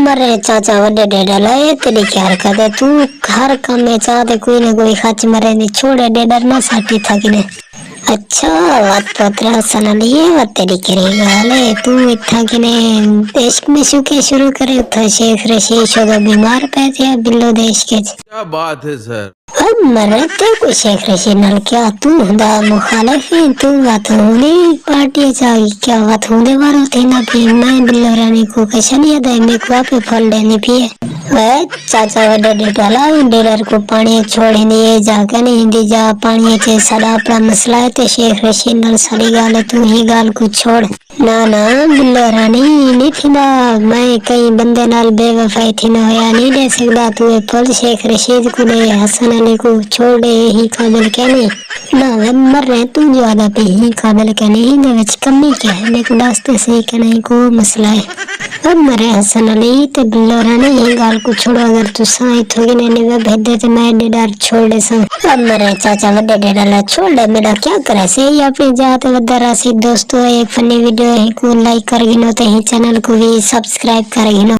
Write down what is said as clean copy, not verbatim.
मरे चाचा वड्डे डेडा लाए तेरी क्या हरकत है तू हर काम में चाहते कोई ना कोई खच मरे नहीं छोड़े डेडर ना साटी था कि ने अच्छा बात पत्र सना लिए बात तेरी करेगा ले तू इतना कि ने देश में शुके शुरू करे था शेख रशीद होगा बीमार पे थे बिल्लो देश के क्या बात है सर। अब मरते कोई शेख रशीद नल क्या तू हुदा मुखालिफ है तू बात होने पार्टी चाहिए क्या बात होने वालों थे ना भी मैं बिल्लो रानी को कैसा नहीं आता है मैं को पे फल लेने भी वह चाचा वड्डे डेडा डेडर को पानी छोड़े नहीं जाकर नहीं हिंदी जा पानी चे सदा अपना मसला है ते शेख रशीद नल सारी गाल तू ही गाल को छोड़ ना ना बिल्लो रानी नहीं थी ना मैं कई बंदे नाल बेवफाई थी ना होया नहीं दे सकता तू फल शेख रशीद को दे हसन अली को छोड़ दे ही काबिल क्या नहीं ना वे मर रहे तू जो आदा पे ही काबिल क्या नहीं दे विच कमी क्या है मेरे को रास्ते से क्या नहीं को मसला है अब मरे हसन अली ते बिल्लो रानी ही गाल को छोड़ो अगर तू साई थोड़ी ने वे भेज दे तो मैं डेडर छोड़ दे सा अब मरे चाचा वड्डे डेडर छोड़ दे मेरा क्या करे से ही अपने जाते वदरा से दोस्तों एक फनी वीडियो है को लाइक कर गिनो ते ही चैनल को भी सब्सक्राइब कर गिनो।